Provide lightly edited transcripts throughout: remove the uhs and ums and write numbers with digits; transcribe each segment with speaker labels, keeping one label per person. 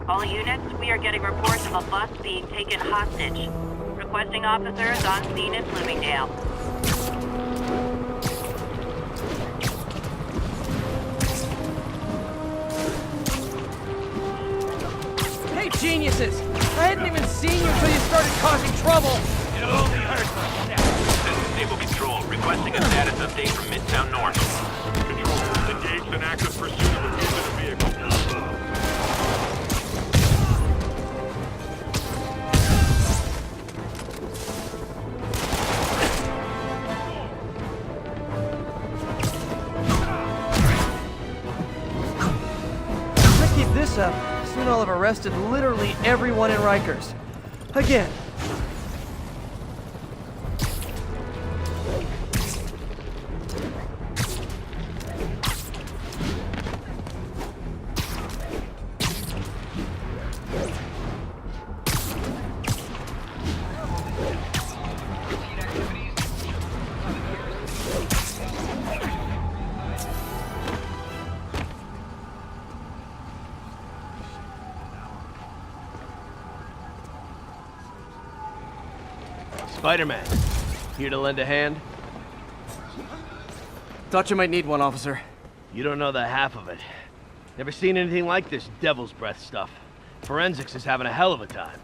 Speaker 1: All units, we are getting reports of a bus being taken hostage. Requesting officers on scene in Bloomingdale.
Speaker 2: Hey, geniuses! I hadn't even seen you until you started causing trouble!
Speaker 3: It only hurts my neck.
Speaker 4: This is Stable Control, requesting a status update from Midtown North.
Speaker 5: Control, engaged in active pursuit of a fugitive vehicle.
Speaker 2: If I keep this up, soon I'll have arrested literally everyone in Rikers. Again.
Speaker 3: Spider-Man, here to lend a hand?
Speaker 2: Thought you might need one, officer.
Speaker 3: You don't know the half of it. Never seen anything like this Devil's Breath stuff. Forensics is having a hell of a time.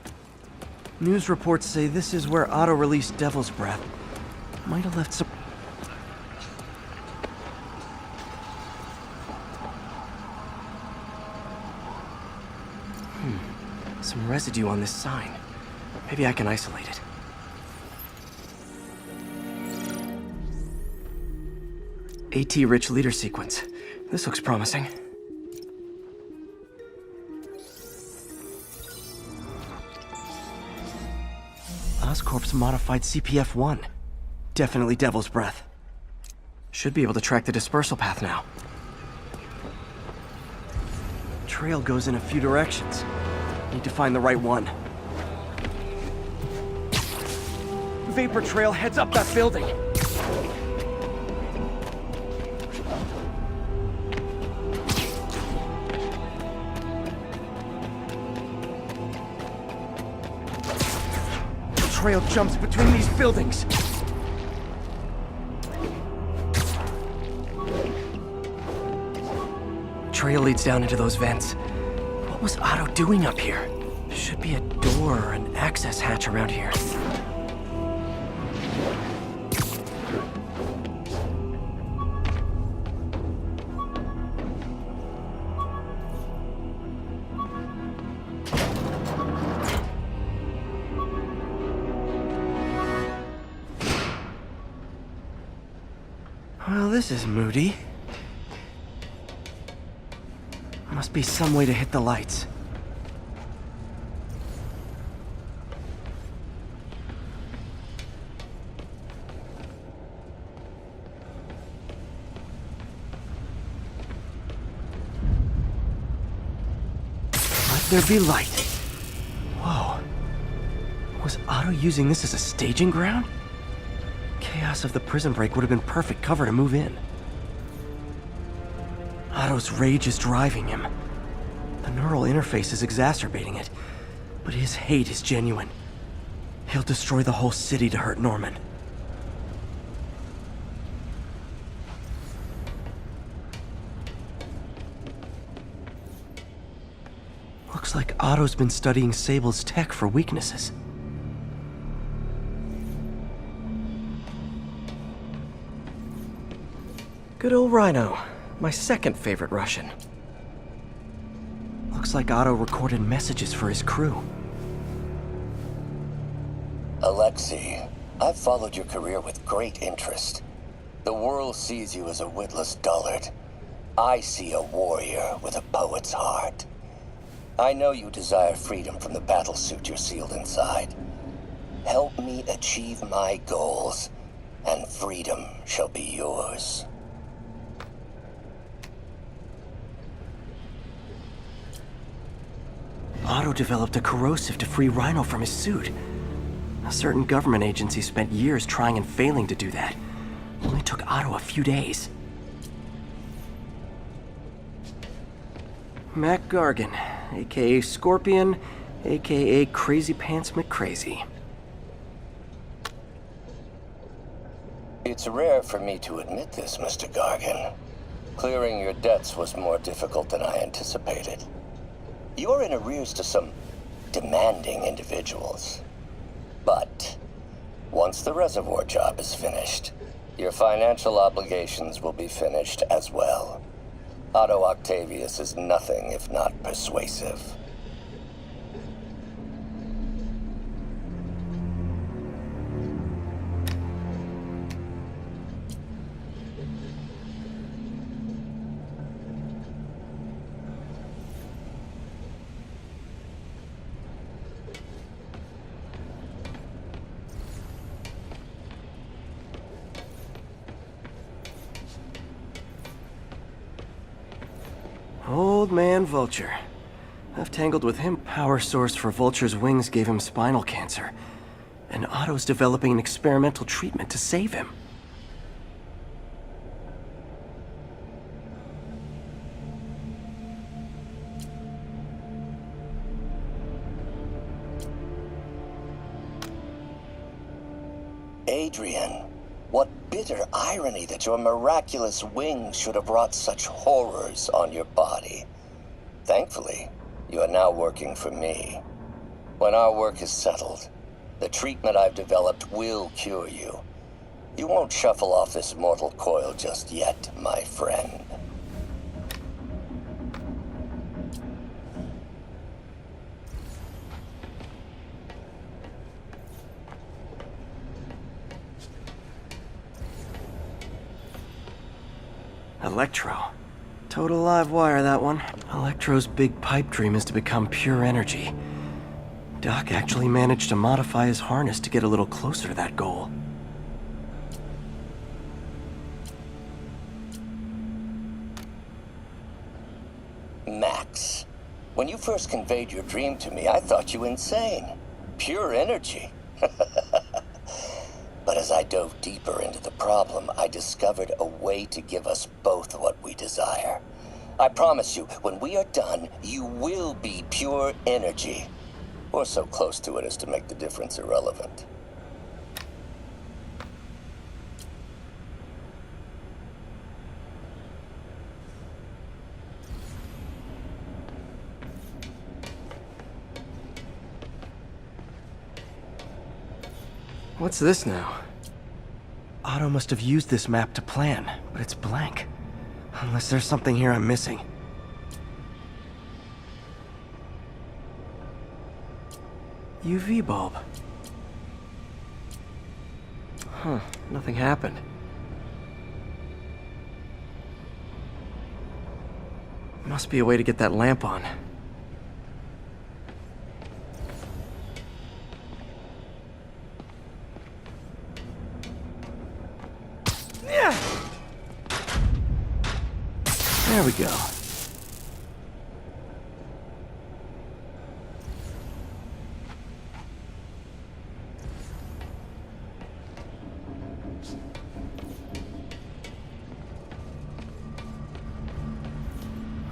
Speaker 2: News reports say this is where Otto released Devil's Breath. Might have left some... Some residue on this sign. Maybe I can isolate it. AT-rich leader sequence. This looks promising. Oscorp's modified CPF-1. Definitely Devil's Breath. Should be able to track the dispersal path now. Trail goes in a few directions. Need to find the right one. Vapor trail heads up that building. Trail jumps between these buildings. Trail leads down into those vents. What was Otto doing up here? There should be a door or an access hatch around here. Well, this is moody. Must be some way to hit the lights. Let there be light. Whoa. Was Otto using this as a staging ground? Chaos of the prison break would have been perfect cover to move in. Otto's rage is driving him. The neural interface is exacerbating it, but his hate is genuine. He'll destroy the whole city to hurt Norman. Looks like Otto's been studying Sable's tech for weaknesses. Good old Rhino, my second favorite Russian. Looks like Otto recorded messages for his crew.
Speaker 6: Alexei, I've followed your career with great interest. The world sees you as a witless dullard. I see a warrior with a poet's heart. I know you desire freedom from the battlesuit you're sealed inside. Help me achieve my goals, and freedom shall be yours.
Speaker 2: Otto developed a corrosive to free Rhino from his suit. A certain government agency spent years trying and failing to do that. It only took Otto a few days. Mac Gargan, aka Scorpion, aka Crazy Pants McCrazy.
Speaker 6: It's rare for me to admit this, Mr. Gargan. Clearing your debts was more difficult than I anticipated. You're in arrears to some demanding individuals. But once the reservoir job is finished, your financial obligations will be finished as well. Otto Octavius is nothing if not persuasive.
Speaker 2: Old man Vulture. I've tangled with him. Power source for Vulture's wings gave him spinal cancer. And Otto's developing an experimental treatment to save him.
Speaker 6: Adrian, what bitter irony that your miraculous wings should have brought such horrors on your body. Thankfully, you are now working for me. When our work is settled, the treatment I've developed will cure you. You won't shuffle off this mortal coil just yet, my friend.
Speaker 2: Electro. Total live wire, that one. Electro's big pipe dream is to become pure energy. Doc actually managed to modify his harness to get a little closer to that goal.
Speaker 6: Max, when you first conveyed your dream to me, I thought you insane. Pure energy. But as I dove deeper into the problem, I discovered a way to give us both what we desire. I promise you, when we are done, you will be pure energy. Or so close to it as to make the difference irrelevant.
Speaker 2: What's this now? Otto must have used this map to plan, but it's blank. Unless there's something here I'm missing. UV bulb. Huh, nothing happened. Must be a way to get that lamp on. There we go.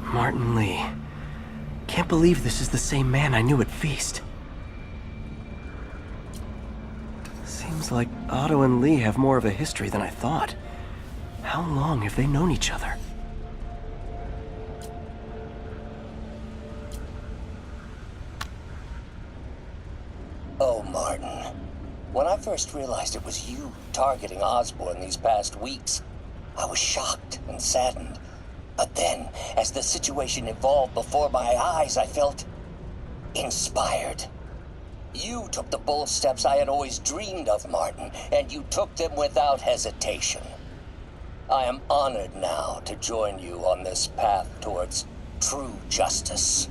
Speaker 2: Martin Lee. Can't believe this is the same man I knew at Feast. Seems like Otto and Lee have more of a history than I thought. How long have they known each other?
Speaker 6: Oh, Martin. When I first realized it was you targeting Osborn these past weeks, I was shocked and saddened. But then, as the situation evolved before my eyes, I felt inspired. You took the bold steps I had always dreamed of, Martin, and you took them without hesitation. I am honored now to join you on this path towards true justice.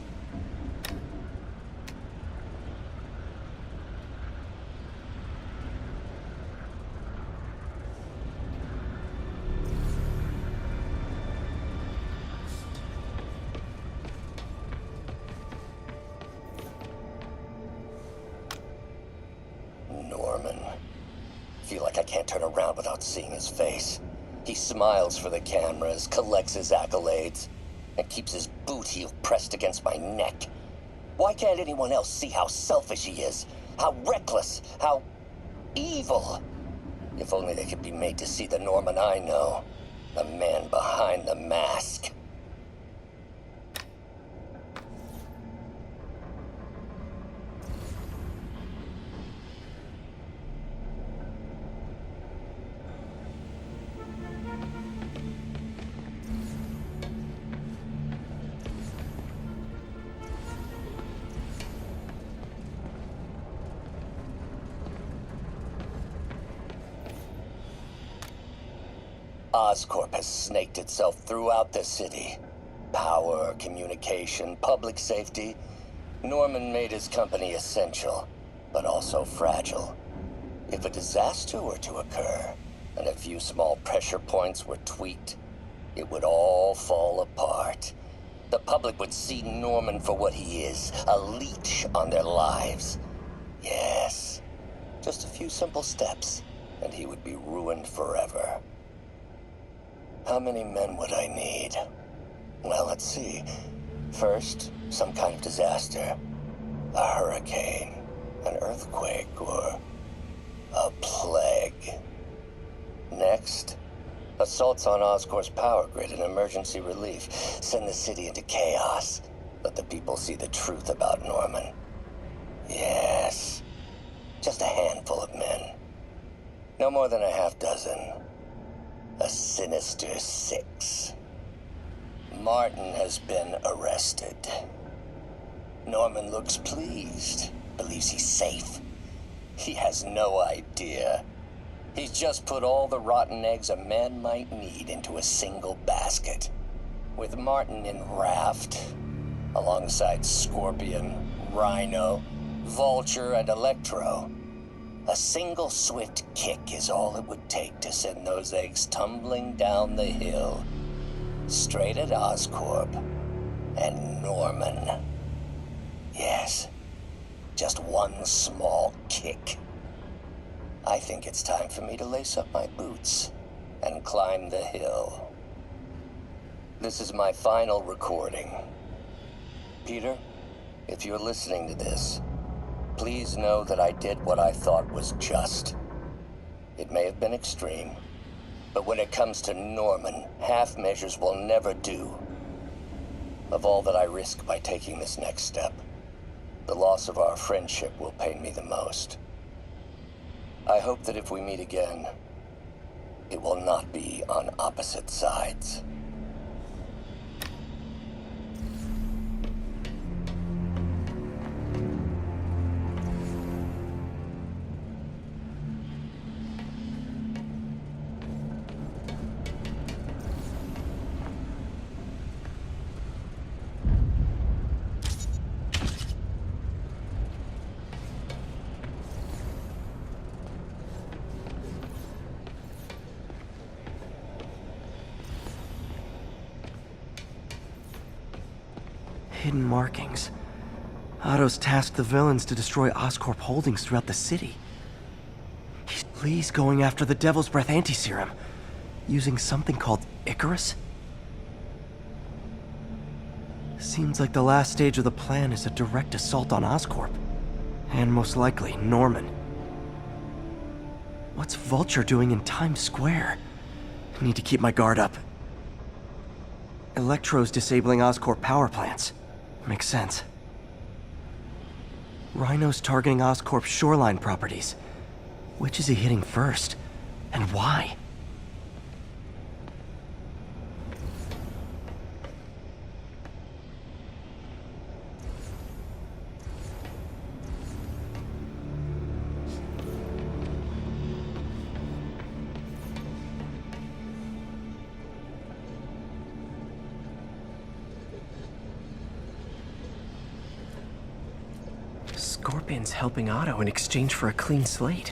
Speaker 6: Norman. Feel like I can't turn around without seeing his face. He smiles for the cameras, collects his accolades, and keeps his boot heel pressed against my neck. Why can't anyone else see how selfish he is? How reckless? How evil? If only they could be made to see the Norman I know. The man behind the mask. Oscorp has snaked itself throughout the city. Power, communication, public safety. Norman made his company essential, but also fragile. If a disaster were to occur, and a few small pressure points were tweaked, it would all fall apart. The public would see Norman for what he is, a leech on their lives. Yes, just a few simple steps, and he would be ruined forever. How many men would I need? Well, let's see. First, some kind of disaster. A hurricane, an earthquake, or a plague. Next, assaults on Oscorp's power grid and emergency relief. Send the city into chaos. Let the people see the truth about Norman. Yes, just a handful of men. No more than a half dozen. A sinister 6. Martin has been arrested. Norman looks pleased, believes he's safe. He has no idea. He's just put all the rotten eggs a man might need into a single basket. With Martin in raft, alongside Scorpion, Rhino, Vulture, and Electro, a single swift kick is all it would take to send those eggs tumbling down the hill, straight at Oscorp and Norman. Yes, just one small kick. I think it's time for me to lace up my boots and climb the hill. This is my final recording. Peter, if you're listening to this, please know that I did what I thought was just. It may have been extreme, but when it comes to Norman, half measures will never do. Of all that I risk by taking this next step, the loss of our friendship will pain me the most. I hope that if we meet again, it will not be on opposite sides.
Speaker 2: Hidden markings. Otto's tasked the villains to destroy Oscorp holdings throughout the city. He's going after the Devil's Breath anti-serum, using something called Icarus? Seems like the last stage of the plan is a direct assault on Oscorp. And most likely, Norman. What's Vulture doing in Times Square? I need to keep my guard up. Electro's disabling Oscorp power plants. Makes sense. Rhino's targeting Oscorp's shoreline properties. Which is he hitting first? And why? Scorpion's helping Otto in exchange for a clean slate.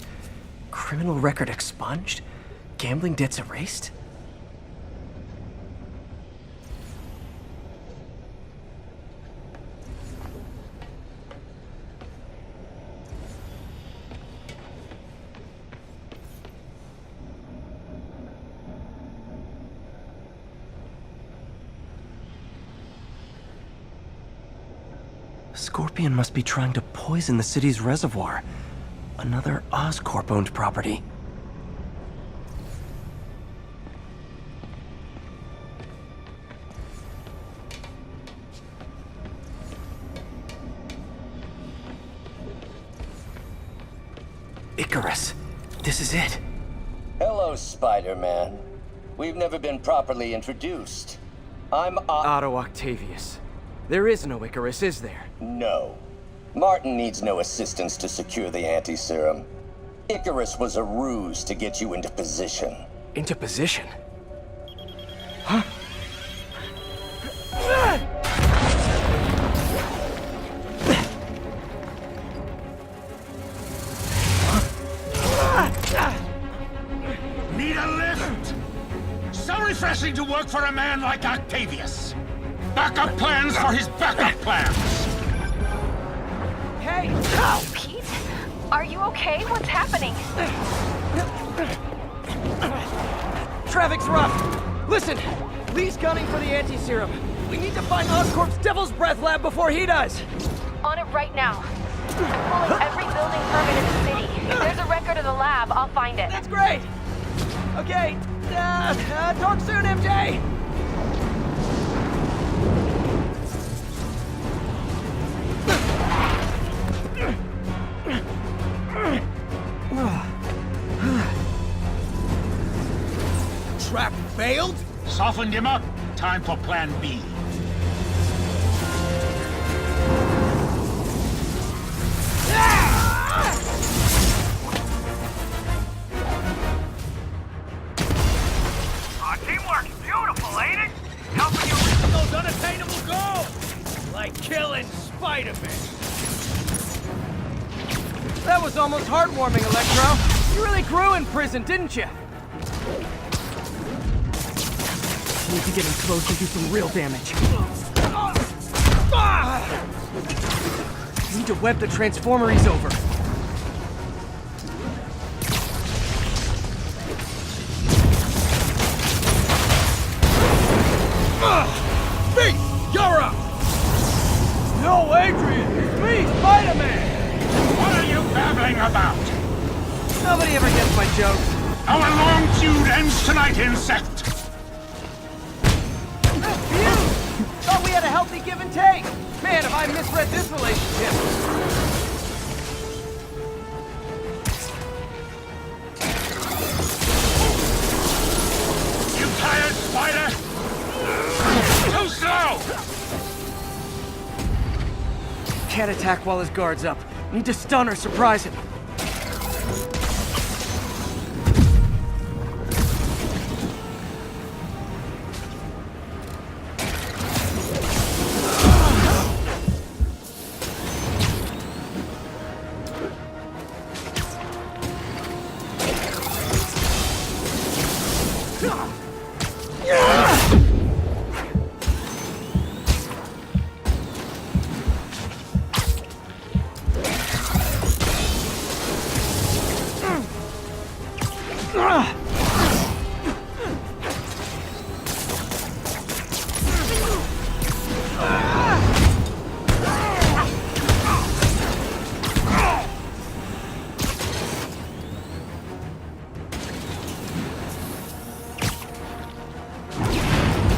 Speaker 2: Criminal record expunged? Gambling debts erased? Scorpion must be trying to poison the city's reservoir. Another Oscorp-owned property. Icarus, this is it.
Speaker 6: Hello, Spider-Man. We've never been properly introduced. I'm
Speaker 2: Otto Octavius. There is no Icarus, is there?
Speaker 6: No. Martin needs no assistance to secure the anti-serum. Icarus was a ruse to get you into position.
Speaker 2: Into position? Huh?
Speaker 7: Need a lift? So refreshing to work for a man like Octavius. Backup plans for his backup plans.
Speaker 2: Hey!
Speaker 8: Pete? Are you okay? What's happening?
Speaker 2: Traffic's rough. Listen, Lee's gunning for the anti-serum. We need to find Oscorp's Devil's Breath lab before he does.
Speaker 8: On it right now. I'm pulling every building permit in the city. If there's a record of the lab, I'll find it.
Speaker 2: That's great. Okay, talk soon, MJ.
Speaker 7: Trap failed? Softened him up. Time for plan B.
Speaker 4: Teamwork's beautiful, ain't it? Helping you reach those unattainable goals! Like killing Spider-Man.
Speaker 2: That was almost heartwarming, Electro. You really grew in prison, didn't you? Need to get him close and do some real damage. Need to web the transformer he's over.
Speaker 7: Pete, you're up!
Speaker 2: No, Adrian! It's me, Spider-Man!
Speaker 7: What are you babbling about?
Speaker 2: Nobody ever gets my jokes.
Speaker 7: Our long feud ends tonight, insect!
Speaker 2: Thought we had a healthy give and take. Man, have I misread this relationship.
Speaker 7: You tired, Spider? Too slow!
Speaker 2: Can't attack while his guard's up. Need to stun or surprise him.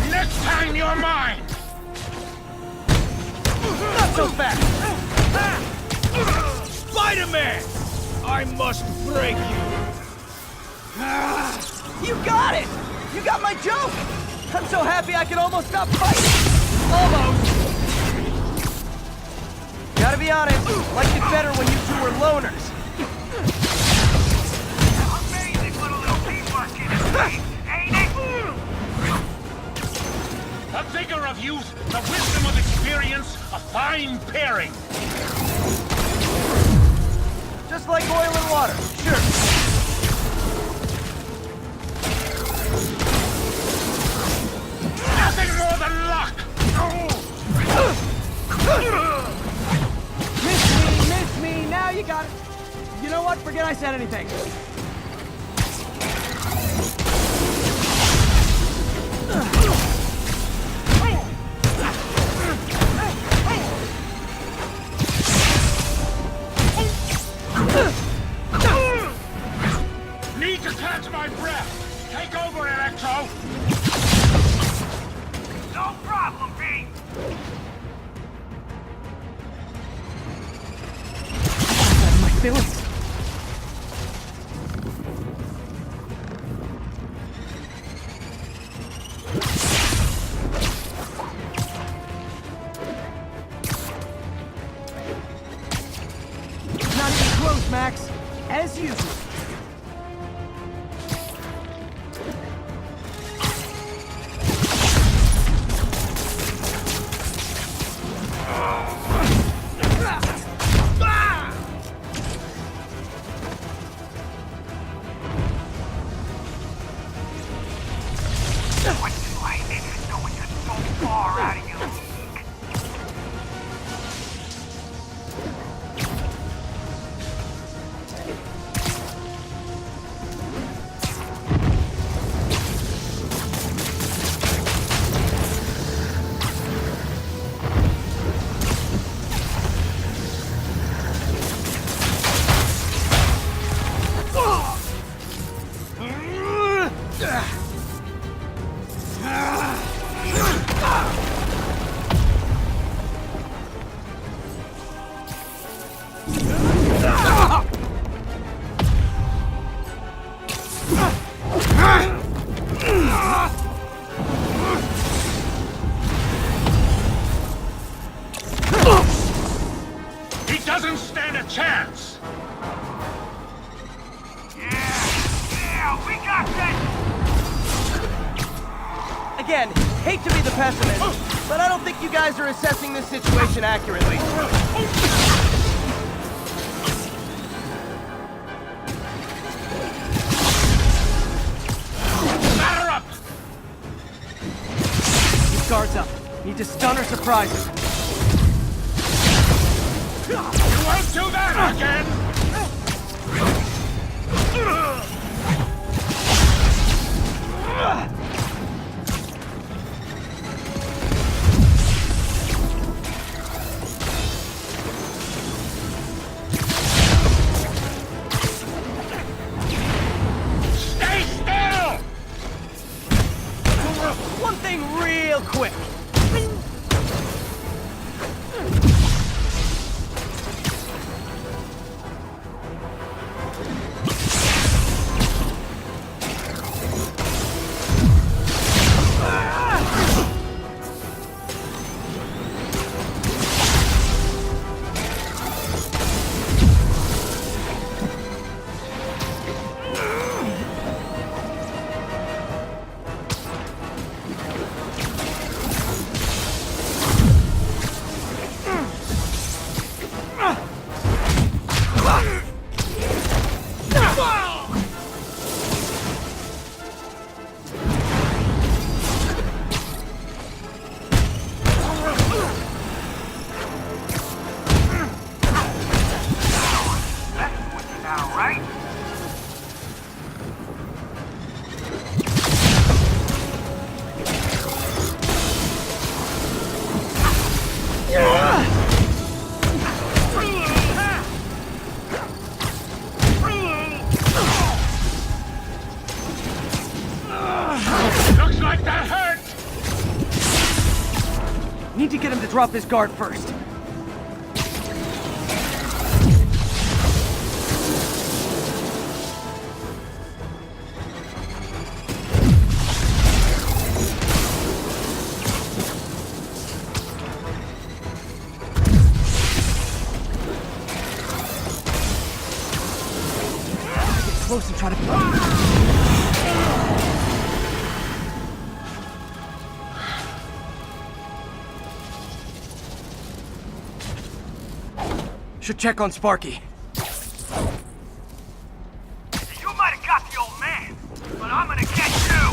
Speaker 7: Next time you're mine!
Speaker 2: Not so fast!
Speaker 4: Spider-Man! I must break you!
Speaker 2: You got it! You got my joke! I'm so happy I can almost stop fighting! Almost! Gotta be honest, liked it better when you two were loners.
Speaker 4: Amazing what a little teamwork can achieve, ain't it?
Speaker 7: The vigor of youth, the wisdom of experience, a fine pairing.
Speaker 2: Just like oil and water, sure.
Speaker 7: Nothing more than luck!
Speaker 2: Miss me, now you got it. You know what? Forget I said anything.
Speaker 9: as usual.
Speaker 4: What's my idiot knowing you're so far out of your league?
Speaker 7: He doesn't stand a chance!
Speaker 4: Yeah, we got this!
Speaker 9: Again, hate to be the pessimist, but I don't think you guys are assessing this situation accurately.
Speaker 7: Batter up!
Speaker 9: Keep guards up. Need to stun or surprise him.
Speaker 7: You won't do that again! Stay still!
Speaker 9: One thing real quick.
Speaker 4: Now, right?
Speaker 7: Looks like that hurt!
Speaker 9: Need to get him to drop his guard first. Get close and try to... Should check on Sparky.
Speaker 4: You might have got the old man, but I'm gonna get you!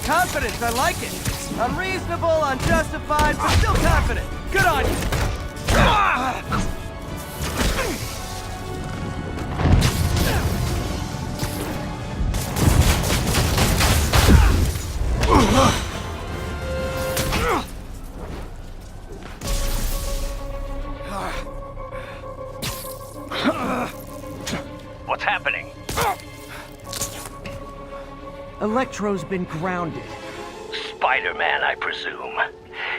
Speaker 9: Confidence, I like it. Unreasonable, unjustified, but still confident. Good on you.
Speaker 4: What's happening?
Speaker 9: Electro's been grounded.
Speaker 10: Spider-Man, I presume.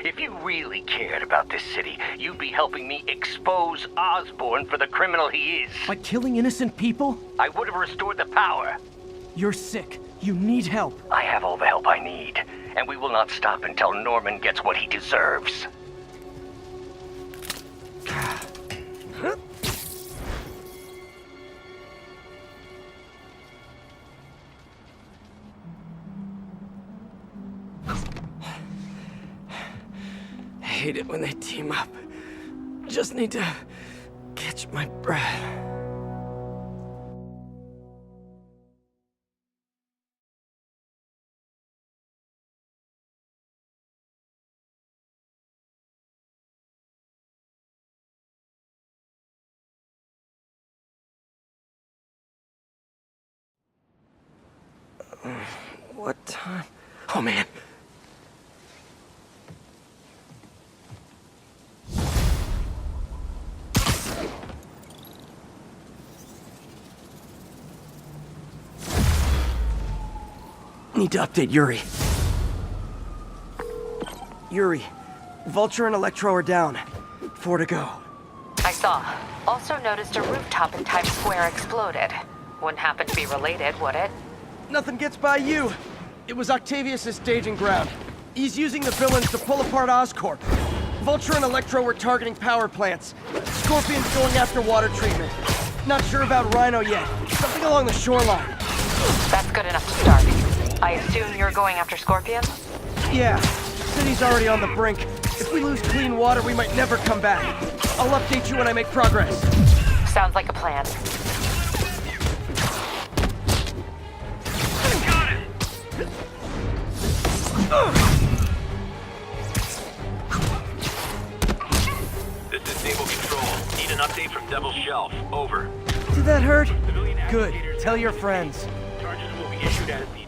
Speaker 10: If you really cared about this city, you'd be helping me expose Osborn for the criminal he is.
Speaker 9: By killing innocent people?
Speaker 10: I would have restored the power.
Speaker 9: You're sick. You need help.
Speaker 10: I have all the help I need, and we will not stop until Norman gets what he deserves.
Speaker 9: hate it when they team up. Just need to catch my breath. What time? Oh man. Need to update Yuri. Yuri, Vulture and Electro are down. 4 to go.
Speaker 8: I saw. Also noticed a rooftop in Times Square exploded. Wouldn't happen to be related, would it?
Speaker 9: Nothing gets by you. It was Octavius' staging ground. He's using the villains to pull apart Oscorp. Vulture and Electro were targeting power plants. Scorpion's going after water treatment. Not sure about Rhino yet. Something along the shoreline.
Speaker 8: That's good enough to start. I assume you're going after Scorpion?
Speaker 9: Yeah. City's already on the brink. If we lose clean water, we might never come back. I'll update you when I make progress.
Speaker 8: Sounds like a plan.
Speaker 5: This is Naval Control. Need an update from Devil's Shelf. Over.
Speaker 9: Did that hurt? Good. Tell your friends.
Speaker 5: Charges will be issued as the